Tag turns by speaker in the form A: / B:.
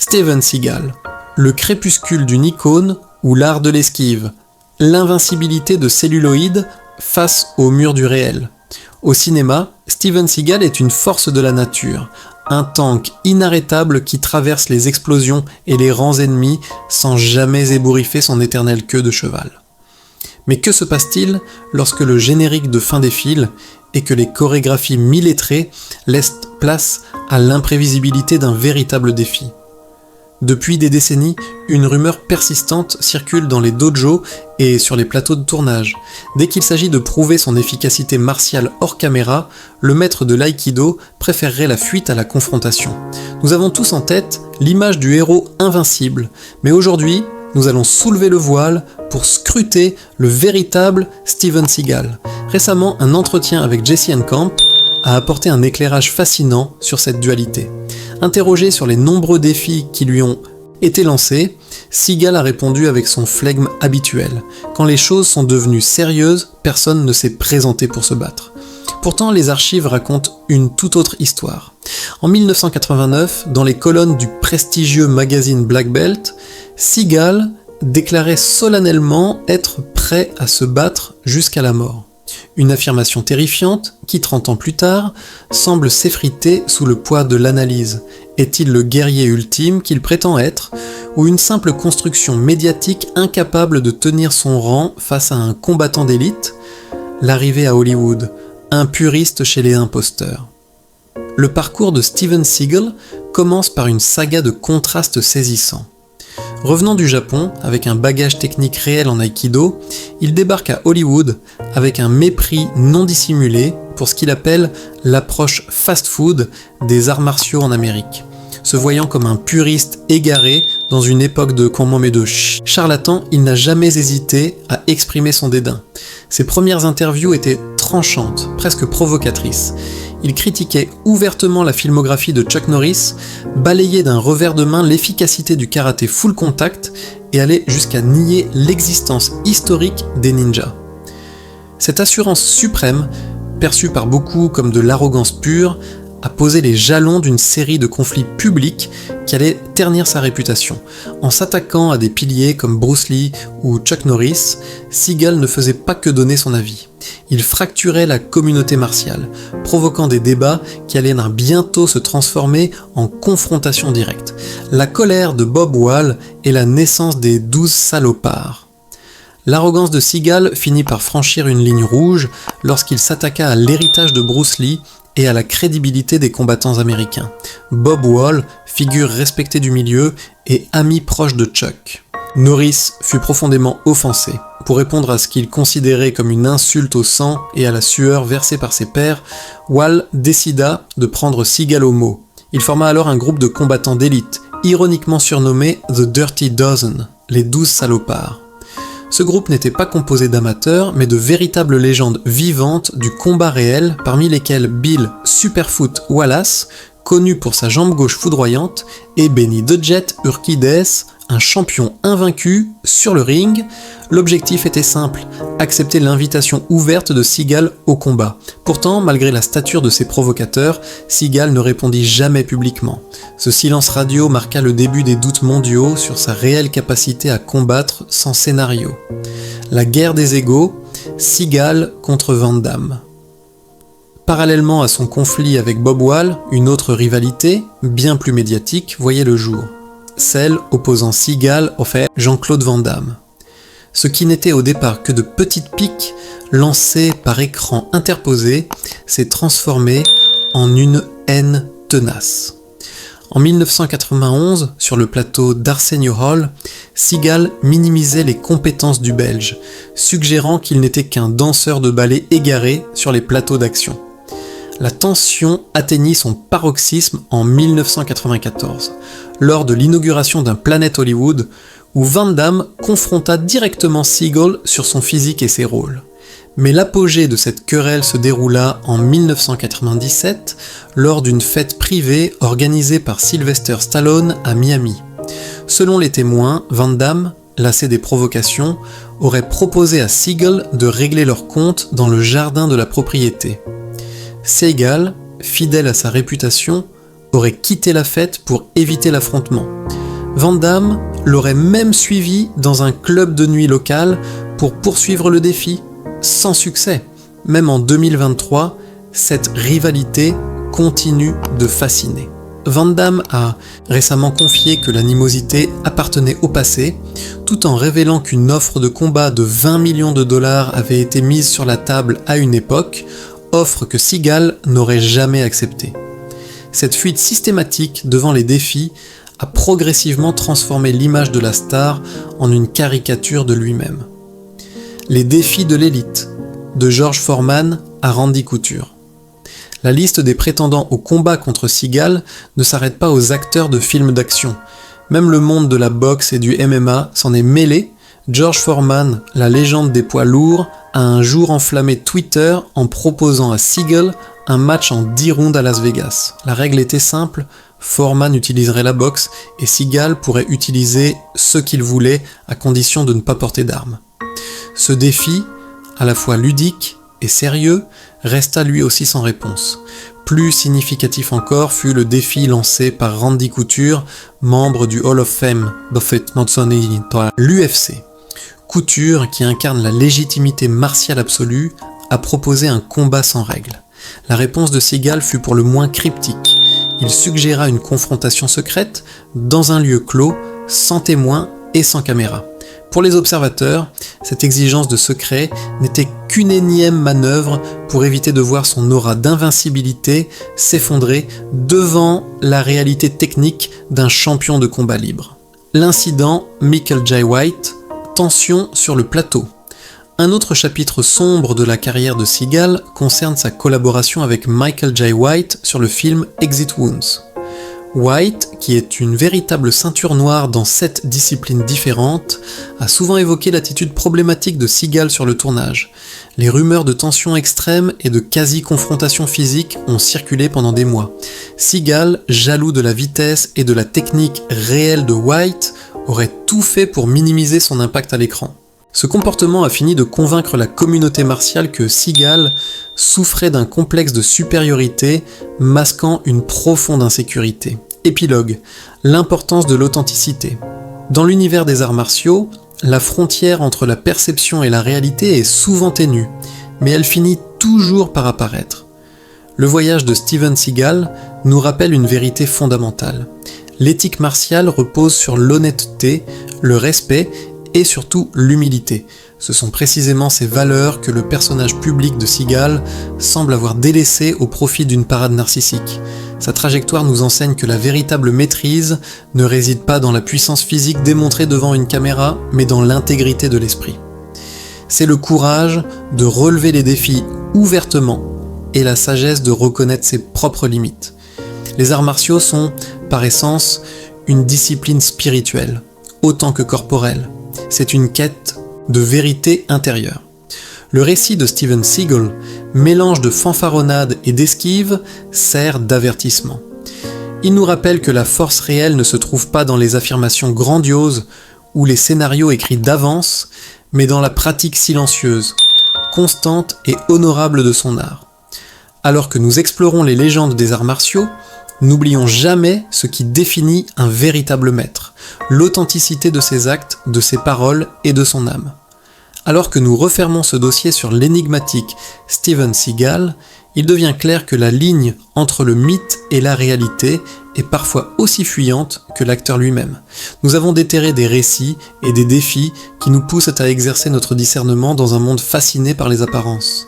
A: Steven Seagal, le crépuscule d'une icône ou l'art de l'esquive, l'invincibilité de celluloïd face au mur du réel. Au cinéma, Steven Seagal est une force de la nature, un tank inarrêtable qui traverse les explosions et les rangs ennemis sans jamais ébouriffer son éternelle queue de cheval. Mais que se passe-t-il lorsque le générique de fin défile et que les chorégraphies millétrées laissent place à l'imprévisibilité d'un véritable défi ? Depuis des décennies, une rumeur persistante circule dans les dojos et sur les plateaux de tournage. Dès qu'il s'agit de prouver son efficacité martiale hors caméra, le maître de l'aïkido préférerait la fuite à la confrontation. Nous avons tous en tête l'image du héros invincible, mais aujourd'hui, nous allons soulever le voile pour scruter le véritable Steven Seagal. Récemment, un entretien avec Jesse Camp a apporté un éclairage fascinant sur cette dualité. Interrogé sur les nombreux défis qui lui ont été lancés, Seagal a répondu avec son flegme habituel. Quand les choses sont devenues sérieuses, personne ne s'est présenté pour se battre. Pourtant, les archives racontent une toute autre histoire. En 1989, dans les colonnes du prestigieux magazine Black Belt, Seagal déclarait solennellement être prêt à se battre jusqu'à la mort. Une affirmation terrifiante qui, 30 ans plus tard, semble s'effriter sous le poids de l'analyse. Est-il le guerrier ultime qu'il prétend être, ou une simple construction médiatique incapable de tenir son rang face à un combattant d'élite ? L'arrivée à Hollywood, un puriste chez les imposteurs. Le parcours de Steven Seagal commence par une saga de contrastes saisissants. Revenant du Japon, avec un bagage technique réel en aïkido, il débarque à Hollywood avec un mépris non dissimulé pour ce qu'il appelle l'approche fast-food des arts martiaux en Amérique. Se voyant comme un puriste égaré dans une époque de charlatan, il n'a jamais hésité à exprimer son dédain. Ses premières interviews étaient tranchantes, presque provocatrices. Il critiquait ouvertement la filmographie de Chuck Norris, balayait d'un revers de main l'efficacité du karaté full contact et allait jusqu'à nier l'existence historique des ninjas. Cette assurance suprême, perçue par beaucoup comme de l'arrogance pure, a posé les jalons d'une série de conflits publics qui allaient ternir sa réputation. En s'attaquant à des piliers comme Bruce Lee ou Chuck Norris, Seagal ne faisait pas que donner son avis. Il fracturait la communauté martiale, provoquant des débats qui allaient bientôt se transformer en confrontation directe. La colère de Bob Wall est la naissance des 12 salopards. L'arrogance de Seagal finit par franchir une ligne rouge lorsqu'il s'attaqua à l'héritage de Bruce Lee et à la crédibilité des combattants américains. Bob Wall, figure respectée du milieu et ami proche de Chuck. Norris fut profondément offensé. Pour répondre à ce qu'il considérait comme une insulte au sang et à la sueur versée par ses pairs, Wall décida de prendre Seagal au mot. Il forma alors un groupe de combattants d'élite, ironiquement surnommé The Dirty Dozen, les 12 salopards. Ce groupe n'était pas composé d'amateurs, mais de véritables légendes vivantes du combat réel, parmi lesquelles Bill Superfoot Wallace, connu pour sa jambe gauche foudroyante, et Benny the Jet Urquidez, un champion invaincu sur le ring. L'objectif était simple, accepter l'invitation ouverte de Seagal au combat. Pourtant, malgré la stature de ses provocateurs, Seagal ne répondit jamais publiquement. Ce silence radio marqua le début des doutes mondiaux sur sa réelle capacité à combattre sans scénario. La guerre des égaux, Seagal contre Van Damme. Parallèlement à son conflit avec Bob Wall, une autre rivalité, bien plus médiatique, voyait le jour. Celle opposant Seagal au fait Jean-Claude Van Damme. Ce qui n'était au départ que de petites piques lancées par écran interposé s'est transformé en une haine tenace. En 1991, sur le plateau d'Arsenio Hall, Seagal minimisait les compétences du Belge, suggérant qu'il n'était qu'un danseur de ballet égaré sur les plateaux d'action. La tension atteignit son paroxysme en 1994, lors de l'inauguration d'un Planet Hollywood, où Van Damme confronta directement Seagal sur son physique et ses rôles. Mais l'apogée de cette querelle se déroula en 1997, lors d'une fête privée organisée par Sylvester Stallone à Miami. Selon les témoins, Van Damme, lassé des provocations, aurait proposé à Seagal de régler leur compte dans le jardin de la propriété. Seagal, fidèle à sa réputation, aurait quitté la fête pour éviter l'affrontement. Van Damme l'aurait même suivi dans un club de nuit local pour poursuivre le défi, sans succès. Même en 2023, cette rivalité continue de fasciner. Van Damme a récemment confié que l'animosité appartenait au passé, tout en révélant qu'une offre de combat de 20 millions de dollars avait été mise sur la table à une époque, offre que Seagal n'aurait jamais acceptée. Cette fuite systématique devant les défis a progressivement transformé l'image de la star en une caricature de lui-même. Les défis de l'élite, de George Foreman à Randy Couture. La liste des prétendants au combat contre Seagal ne s'arrête pas aux acteurs de films d'action. Même le monde de la boxe et du MMA s'en est mêlé. George Foreman, la légende des poids lourds, a un jour enflammé Twitter en proposant à Seagal un match en 10 rounds à Las Vegas. La règle était simple, Foreman utiliserait la boxe et Seagal pourrait utiliser ce qu'il voulait à condition de ne pas porter d'armes. Ce défi, à la fois ludique et sérieux, resta lui aussi sans réponse. Plus significatif encore fut le défi lancé par Randy Couture, membre du Hall of Fame Buffett Mazzoni dans l'UFC. Couture, qui incarne la légitimité martiale absolue, a proposé un combat sans règles. La réponse de Seagal fut pour le moins cryptique. Il suggéra une confrontation secrète, dans un lieu clos, sans témoins et sans caméra. Pour les observateurs, cette exigence de secret n'était qu'une énième manœuvre pour éviter de voir son aura d'invincibilité s'effondrer devant la réalité technique d'un champion de combat libre. L'incident Michael Jai White, tension sur le plateau. Un autre chapitre sombre de la carrière de Seagal concerne sa collaboration avec Michael Jai White sur le film Exit Wounds. White, qui est une véritable ceinture noire dans 7 disciplines différentes, a souvent évoqué l'attitude problématique de Seagal sur le tournage. Les rumeurs de tension extrême et de quasi-confrontation physique ont circulé pendant des mois. Seagal, jaloux de la vitesse et de la technique réelle de White, aurait tout fait pour minimiser son impact à l'écran. Ce comportement a fini de convaincre la communauté martiale que Seagal souffrait d'un complexe de supériorité masquant une profonde insécurité. Épilogue, l'importance de l'authenticité. Dans l'univers des arts martiaux, la frontière entre la perception et la réalité est souvent ténue, mais elle finit toujours par apparaître. Le voyage de Steven Seagal nous rappelle une vérité fondamentale. L'éthique martiale repose sur l'honnêteté, le respect et surtout l'humilité. Ce sont précisément ces valeurs que le personnage public de Seagal semble avoir délaissées au profit d'une parade narcissique. Sa trajectoire nous enseigne que la véritable maîtrise ne réside pas dans la puissance physique démontrée devant une caméra, mais dans l'intégrité de l'esprit. C'est le courage de relever les défis ouvertement et la sagesse de reconnaître ses propres limites. Les arts martiaux sont, par essence, une discipline spirituelle, autant que corporelle. C'est une quête de vérité intérieure. Le récit de Steven Seagal, mélange de fanfaronnade et d'esquive, sert d'avertissement. Il nous rappelle que la force réelle ne se trouve pas dans les affirmations grandioses ou les scénarios écrits d'avance, mais dans la pratique silencieuse, constante et honorable de son art. Alors que nous explorons les légendes des arts martiaux, n'oublions jamais ce qui définit un véritable maître, l'authenticité de ses actes, de ses paroles et de son âme. Alors que nous refermons ce dossier sur l'énigmatique Steven Seagal, il devient clair que la ligne entre le mythe et la réalité est parfois aussi fuyante que l'acteur lui-même. Nous avons déterré des récits et des défis qui nous poussent à exercer notre discernement dans un monde fasciné par les apparences.